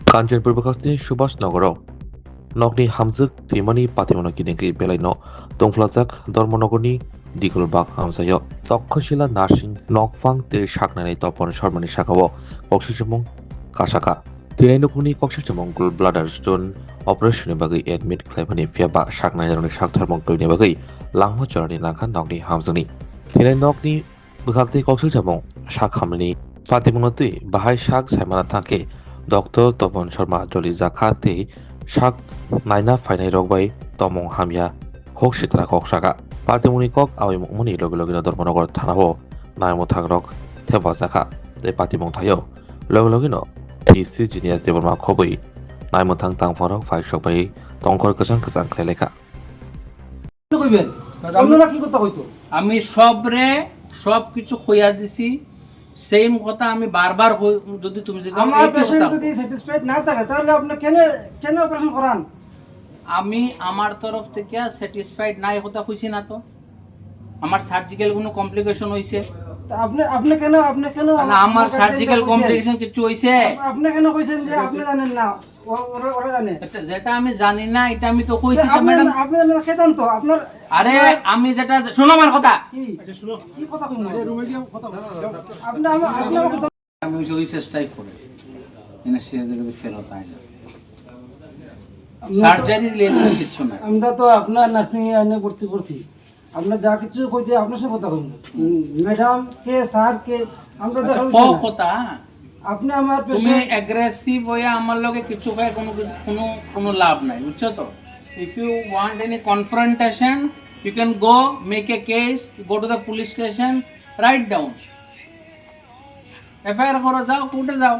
Kanchanpur बखास्नि Subhash नगराव नगनि हामजोग थैमानि पातिमनो गिदिंगि बेलायनो दंफ्लाजाक धर्मनगरनि दिगुलबाग हामसायो Takshashila nursing नकफां दै साकनानै तपन शर्मानि साखाव कक्सिजमं कासाका थैनायनखुनि कक्सिजमं गुल bladder stone अपारेशननि बागै एडमिट खालामनानै फियाबा साकनाय जानानै साकथारमं गैनि बागै लांहो चरानि नाखा नगनि हामजोंनि थैनाय नगनि बखागति कक्सिजमं साखामनि पातिमनो दै बाहाय साक सायमाना थांके डक्टर तपन शर्मा जलि जाखाते शाक नायना फाइनाय रगबाय तमं हामिया कक सित्रा कक सागा पातिमुनि कक आविमुनि लगे लगे धर्मनगर थानाव नायमु थांरक थेबा जाखा ते पातिमुं थायो लगे लगे न टिसि जिनियास देबरमा खबै नायमु थां तांफरक फाइसबाय तंखर गोजां गोजां खलेखा কইবেন অন্যরা কি কথা কইতো আমি সব কিছু কইয়া দিছি সেম কথা আমি বারবার যদি তুমি যদি আমার পেশেন্ট যদি স্যাটিসফাইড না থাকে তাহলে আপনি কেন কেন অপারেশন করান আমি আমার তরফ থেকে স্যাটিসফাইড নাই কথা কইছি না তো আমার সার্জিক্যাল কোনো কমপ্লিকেশন হইছে তা আপনি কেন না আমার সার্জিক্যাল কমপ্লিকেশন কিছু হইছে আপনি কেন কইছেন যে আপনি জানেন না ওরা জানে যেটা আমি জানি না এটা আমি তো কইছি তো আপনি ম্যাডাম আপনি খেতাম তো আপনার আরে আমি যেটা শোনো আমার কথা কি কথা কইন রুমে গিয়ে কথা আপনি আপনি কথা আমি ওই চেষ্টাই করে এনএসসি ফেল হতে হয় না সার্জারি রিলেটেড কিছু না আমরা তো আপনার নার্সিং এ এনে ভর্তি করছি আপনার যা কিছু কইতে আপনার সাথে কথা কইন ম্যাডাম কে স্যার কে আমরা দেখা কথা আপনি আমার তুমি পেশেন্ট অ্যাগ্রেসিভ হয়ে আমার লগে কিছু কয় কোনো লাভ নাই বুঝছো তো if you want any confrontation you can go make a case go to the police station write down FIR করো যাও কোর্টে যাও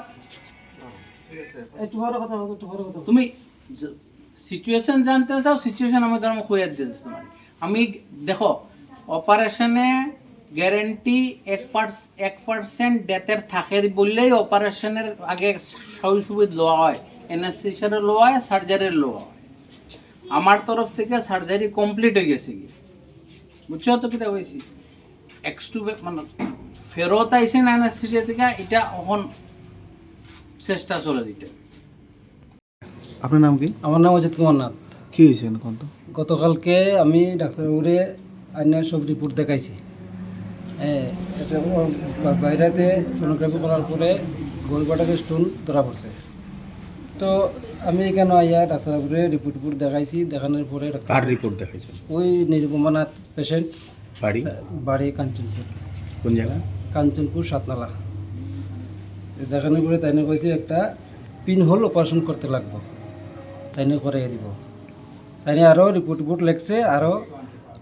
একটু বড় কথা তুমি সিচুয়েশন জানতে চাও সিচুয়েশন আমি তোমাকে কইয়া দিতেছি তোমার আমি দেখো অপারেশনে গ্যারেন্টি 1% ডেথের থাকে বললেই অপারেশনের আগে সবই সুবিধা লওয়া হয় এনএসসির লওয়া হয় সার্জারির লওয়া হয় আমার তরফ থেকে সার্জারি কমপ্লিট হয়ে গেছে কি বুঝছো তো কিটা হয়েছি এক্সটু মানে ফেরত আইসে না এনএসসি থেকে এটা এখন চেষ্টা চলে দিতে আপনার নাম কি? আমার নাম অজিত কুমার নাথ। কি হয়েছে এখন তো? গতকালকে আমি ডাক্তারবাবুরে আইনার সব রিপোর্ট দেখাইছি। এটা বাইরেতে সোনোগ্রাফি করার পরে গোলবাটাকে স্টোন ধরা পড়ছে। তো আমি এখানে আইয়া ডাক্তারবাবুরে রিপোর্ট দেখাইছি। দেখানোর পরে কার রিপোর্ট দেখাইছেন? ওই নিরুপমা নাথ পেশেন্ট, বাড়ি কাঞ্চনপুর। কোন জায়গা? কাঞ্চনপুর সাতনালা। দেখানোর পরে তাইনে কইছে একটা পিন হোল অপারেশন করতে লাগবো, তাইনে করে দিব। তাইনে আরও রিপোর্ট লেখছে, আরও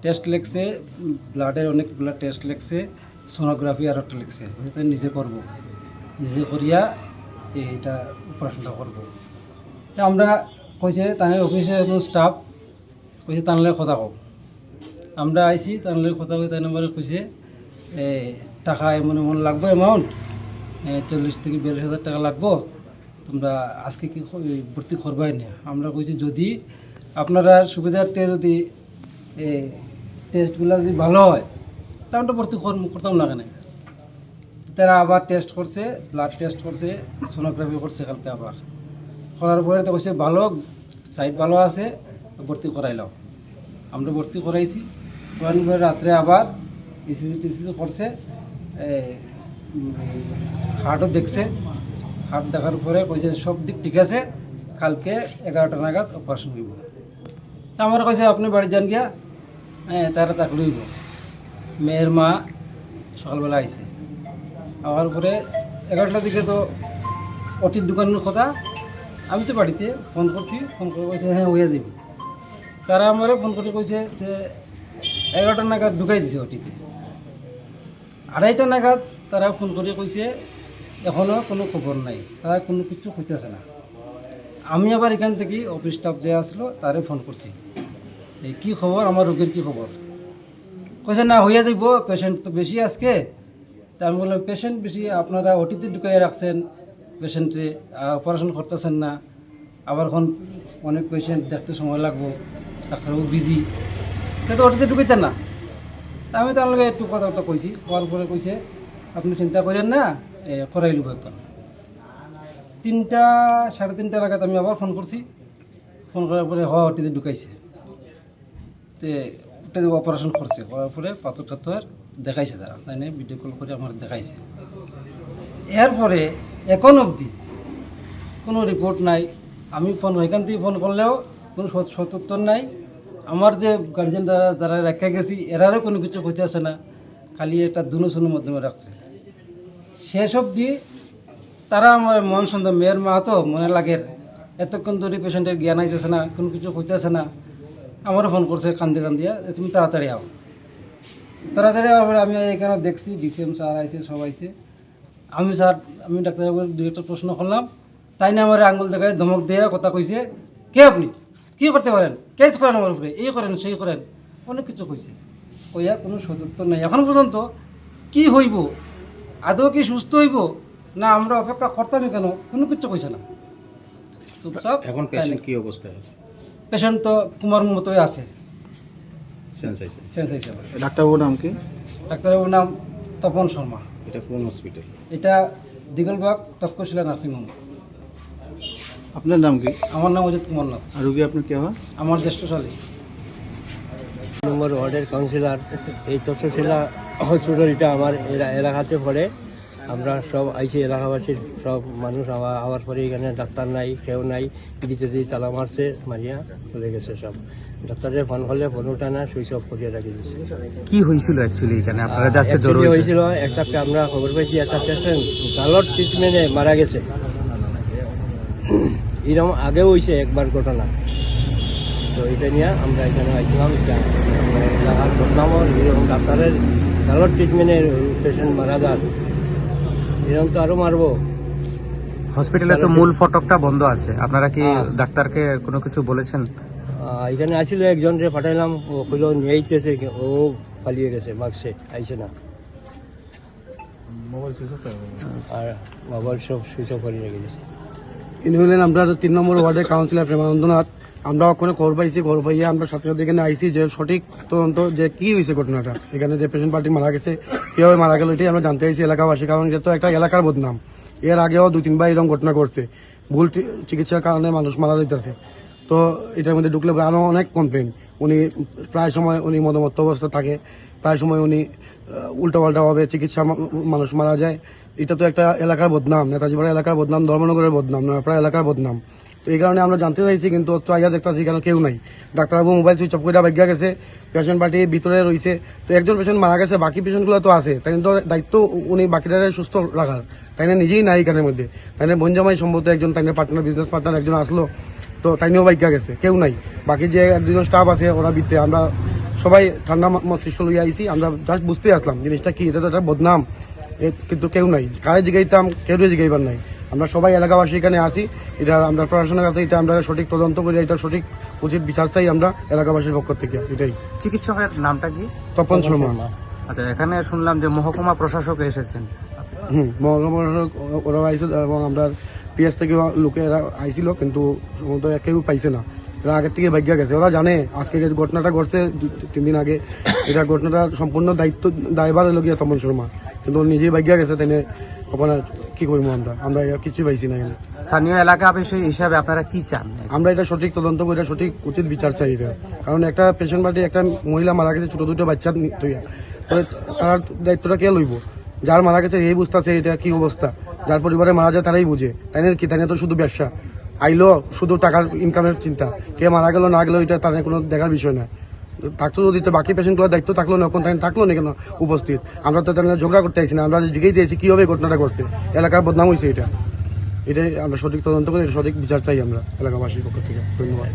টেস্ট লেখছে, ব্লাডের অনেক ব্লাড টেস্ট লেখছে, সোনোগ্রাফি আরও একটা লেখছে। তাই নিজে করব, নিজে করিয়া এইটা অপারেশনটা করবো। আমরা কইছে তাদের অফিসে একজন স্টাফ কইছে তানলে কথা কও। আমরা আইছি তানলে কথা কই, তাই নম্বরে কইছে টাকা এমন লাগবে, অ্যামাউন্ট 40 থেকে 42,000 টাকা লাগবো, তোমরা আজকে কি ভর্তি করবাই না। আমরা কইছি যদি আপনারা সুবিধার্থে যদি টেস্টগুলো যদি ভালো হয় তাহলে ভর্তি করতাম না কেন। তারা আবার টেস্ট করছে, ব্লাড টেস্ট করছে, সোনোগ্রাফি করছে কালকে আবার। করার পরে তো কইছে ভালো সাইড ভালো আছে, ভর্তি করাইলাম। আমরা ভর্তি করাইছি। করানোর পরে রাত্রে আবার ইসিজি টিসিজি করছে, হার্টও দেখছে। হার্ট দেখার পরে কইছে সব দিক ঠিক আছে, কালকে 11টা নাগাদ অপারেশন হইব। তা আমার কইছে আপনি বাড়ি যান গিয়া, তারা তাক লইব। মেয়ের মা সকালবেলা আইছে, আবার পরে 11টার দিকে তো অটির দোকানের কথা। আমি তো বাড়িতে ফোন করছি, ফোন করে কইছে হ্যাঁ হইয়া যাবে। তারা আমারে ফোন করে কইছে যে 11টা নাগাদ ঢুকাই দিছে অটিতে। 2:30টা নাগাদ তারা ফোন করে কইছে এখনও কোনো খবর নাই, তারা কোনো কিছু কইতেছে না। আমি আবার এখান থেকে অফিস স্টাফ যে আসলো তারে ফোন করছি, এই কী খবর, আমার রোগীর কী খবর। কইছে না হইয়া যাইব, পেশেন্ট তো বেশি আজকে। তা আমি বললাম পেশেন্ট বেশি, আপনারা ওটিতে ঢুকাইয়া রাখছেন পেশেন্টে, অপারেশন করতেছেন না। আবার এখন অনেক পেশেন্ট দেখতে সময় লাগবো, ডাক্তারবাবু বিজি, সে তো ওটিতে ঢুকাইতেন না। তা আমি তার লগে একটু কথাটা কইছি, হওয়ার পরে কইছে আপনি চিন্তা করেন না, করাই লুব এখন। 3টা 3:30 নাগাদ আমি আবার ফোন করছি, ফোন করার পরে ওটিতে ঢুকাইছে, তে ওটিতে অপারেশন করছে, করার পরে পাথর টাথর দেখাইছে তারা, তাই না ভিডিও কল করে আমার দেখাইছে। এরপরে এখন অবধি কোনো রিপোর্ট নাই। আমি ফোন এখান থেকে ফোন করলেও কোনো সত্যুত্তর নাই। আমার যে গার্জেন যারা রেখে গেছি এরারও কোনো কিছু হইতে আসে না, খালি একটা দুনুসুনুর মাধ্যমে রাখছে। শেষ অবধি তারা আমার মন সন্দেহ, মেয়ের মা তো মনে লাগে এতক্ষণ ধরে পেশেন্টের জ্ঞান আইতেছে না, কোনো কিছু হইতেছে না। আমারও ফোন করছে কান্দি কান্দিয়া, তুমি তাড়াতাড়ি আও, তাড়াতাড়ি আবার আমি এখানে দেখছি ডিসিএম স্যার আইছে, সব আইছে। আমি ডাক্তারবাবুর 2-1টা প্রশ্ন করলাম, তাই না আমার আঙুল দেখায় ধমক দিয়ে কথা কইছে, কে আপনি, কী করতে পারেন, কেস করেন আমার উপরে, এই করেন সেই করেন, অনেক কিছু কইছে। কইয়া কোনো সদুত্তর নাই। এখন পর্যন্ত কি হইব, আদৌ কি সুস্থ হইব না আমরা অপেক্ষা করতামই কেন, কোনো কিছু কইছে না, চুপচাপ। এখন পেশেন্ট কি অবস্থায় আছে? পেশেন্ট তো কুমার মতোই আছে, সেন্স আইছে। সেন্স হয়েছে। ডাক্তারবাবুর নাম কি? ডাক্তারবাবুর নাম তপন শর্মা। এটা কোন হসপিটাল? এটা দিগলবাগ তক্ষশিলা নার্সিংহোম। আপনার নাম কি? আমার নাম অজিত কুমার নাথ। আর রোগী আপনার কে হয়? আমার জ্যেষ্ঠ শালী। নম্বর ওয়ার্ডের কাউন্সিলর। এই তক্ষশিলা হসপিটালটা আমার এলাকাতে পড়ে। আমরা সব আইসি, এলাকাবাসীর সব মানুষ আওয়ার পরে এখানে ডাক্তার নাই, কেউ নাই, দিতে দিয়ে তালা মারছে, মারিয়া চলে গেছে সব। ডাক্তারের ফোন করলে ফোন উঠা না, সুইচ অফ করিয়ে রাখি দিচ্ছে। কি হয়েছিল অ্যাকচুয়ালি এখানে আপনারা আজকে জ্বর Actually হয়েছিল? হয়েছিল একটা, আমরা খবর পাইছি একটা পেশেন্ট গালর ট্রিটমেন্টে মারা গেছে। এরকম আগেও হয়েছে একবার ঘটনা। তো এটা নিয়ে আমরা এখানে আইছিলাম, এলাকার বদনামও এরকম ডাক্তারের গালর ট্রিটমেন্টের পেশেন্ট মারা যান, এরকম তো আরও মারবো। হসপিটালে তো মূল ফটকটা বন্ধ আছে, আপনারা কি ডাক্তারকে কোনো কিছু বলেছেন? এখানে আসছিল একজন রে পাঠাইলাম, ও কইলো নিয়ে আইতেছে, ও পালিয়ে গেছে, বাক্সে আইছে না। আর মোবাইল সব সুইচ অফ করে রেখে দিয়েছে। ইনি হলেন আমরা 3 নম্বর ওয়ার্ডের কাউন্সিলর প্রেমানন্দনাথ। আমরা ওখানে খবর পাইছি, খবর পাইয়ে আমরা সাথে সাথে এখানে আইসি যে সঠিক তদন্ত যে কি হয়েছে ঘটনাটা, এখানে যে পেশেন্ট পার্টি মারা গেছে, কীভাবে মারা গেল, এটাই আমরা জানতে চাইছি এলাকাবাসী। কারণ এটা তো একটা এলাকার বদনাম, এর আগেও 2-3 বার এরকম ঘটনা করছে, ভুল চিকিৎসার কারণে মানুষ মারা যাইতেছে। তো এটার মধ্যে ঢুকলে আরও অনেক কমপ্লেন। উনি প্রায় সময় উনি মদমত্ত অবস্থা থাকে, প্রায় সময় উনি উল্টাপাল্টাভাবে চিকিৎসা মানুষ মারা যায়। এটা তো একটা এলাকার বদনাম, নেতাজিপাড়া এলাকার বদনাম, ধর্মনগরের বদনাম, নয়াপাড়া এলাকার বদনাম। তো এই কারণে আমরা জানতে চাইছি, কিন্তু আইয়া দেখতেছি এখানে কেউ নাই। ডাক্তারবাবু মোবাইল সুইচ অফ করে ভাগ্যা গেছে, পেশেন্ট পার্টি ভিতরে রয়েছে। তো একজন পেশেন্ট মারা গেছে, বাকি পেশেন্টগুলো তো আছে, তাই তো দায়িত্ব উনি বাকিটারে সুস্থ রাখার, তাই না নিজেই নাই এখানের মধ্যে। তাই না বনজামাই সম্ভবত একজন, তাই না পার্টনার, বিজনেস পার্টনার একজন আসলো, তো তাইনিও ভাগ্যা গেছে, কেউ নাই। বাকি যে 1-2জন স্টাফ আছে ওরা ভিতরে, আমরা সবাই ঠান্ডা মস্তিষ্ক লইয়া আইসি। আমরা জাস্ট বুঝতে আসলাম জিনিসটা কি, এটা তো একটা বদনাম, কিন্তু কেউ নাই, কারে জিগাইতাম, কেউ জিগাইবার নাই। আমরা সবাই এলাকাবাসী এখানে আসি, এটা আমরা প্রশাসনের কাছে এটা আমরা সঠিক তদন্ত করি, এটা সঠিক উচিত বিচার চাই আমরা এলাকাবাসীর পক্ষ থেকে। এটাই। চিকিৎসকের নামটা কি? তপন শর্মা। আচ্ছা, এখানে শুনলাম যে মহকুমা প্রশাসক এসেছেন। মহকুমা ওরা আইসে এবং আমরা পিএস থেকে লোকেরা আইছিল, কিন্তু সম্ভবত কেউ পাইছে না, এরা আগের থেকে ভাগ্যা গেছে। ওরা জানে আজকে যে ঘটনাটা ঘটছে 3 দিন আগে, এটা ঘটনাটার সম্পূর্ণ দায়ভার হলো গিয়া তপন শর্মা, কিন্তু নিজেই ভাগ্যা গেছে। তাই ওখানে কি করবো আমরা কিছু পাইছি না এখানে। স্থানীয় এলাকাবাসী হিসাবে আপনারা কি চান? আমরা এটা সঠিক তদন্ত করে সঠিক উচিত বিচার চাই এটা। কারণ একটা পেশেন্ট পার্টি, একটা মহিলা মারা গেছে, ছোট 2টো বাচ্চা তৈরি, তার দায়িত্বটা কে লইব? যার মারা গেছে এই বুঝতেছে এটা কি অবস্থা, যার পরিবারে মারা যায় তারাই বুঝে, তাই না কি? তাই না তো শুধু ব্যবসা আইলো, শুধু টাকার ইনকামের চিন্তা, কে মারা গেল না গেলো এটা তার কোনো দেখার বিষয় না। থাকতো যদি তো বাকি পেশেন্টগুলোর দায়িত্ব থাকলো না, এখন তাই থাকলো না কেন উপস্থিত? আমরা তো তাহলে ঝগড়া করতে আইছি না, আমরা জিজ্ঞেস দিয়েছি কীভাবে ঘটনাটা করছে, এলাকার বদনাম হয়েছে, এটাই আমরা সঠিক তদন্ত করে সঠিক বিচার চাই আমরা এলাকাবাসীর পক্ষ থেকে। ধন্যবাদ।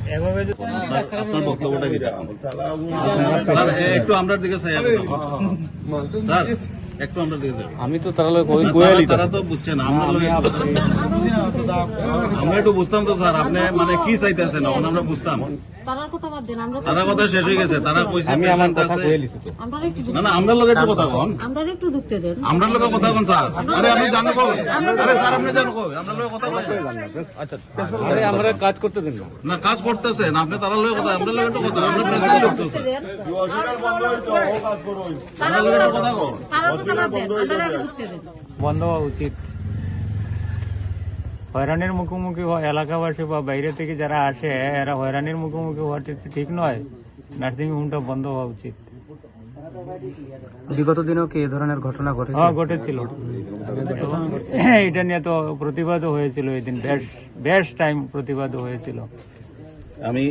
আপনার বক্তব্যটা কি দেখুন স্যার, একটু আমরার দিকে চাই স্যার, একটু আমরা দিকে যাই। আমি তো তারা তারা তো বুঝছেন, আমরা একটু বুঝতাম তো স্যার, আপনি মানে কি চাইতেছেন এখন আমরা বুঝতাম। তারা কথা শেষ হয়ে গেছে, তারা কইছে পেশেন্ট আছে। না আমরা লোক একটু কথা কন, আমরা লোক কথা কন স্যার। আরে আপনি জানো কো, আরে স্যার আপনি জানো কো, আমরা লোক কথা কই। আচ্ছা, আরে আমরা কাজ করতে দিন না, কাজ করতেছেন আপনি, তারা লোক কথা, আমরা লোক একটু কথা, আমরা প্রেসিডেন্ট লোক তো তারা লোক একটু কথা কন। বন্ধ হওয়া উচিত। হয়রানির মুখোমুখি হয় এলাকাবাসী বা বাইরে থেকে যারা আসে এরা হয়রানির মুখোমুখি হওয়াটা ঠিক নয়। নার্সিং হোমটা বন্ধ হওয়া উচিত। বিগত দিনেও কি এই ধরনের ঘটনা ঘটেছে? হ্যাঁ, ঘটেছিল। এটা নিয়ে তো প্রতিবাদও হয়েছিল, এই দিন বেশ টাইম প্রতিবাদও হয়েছিল। আমি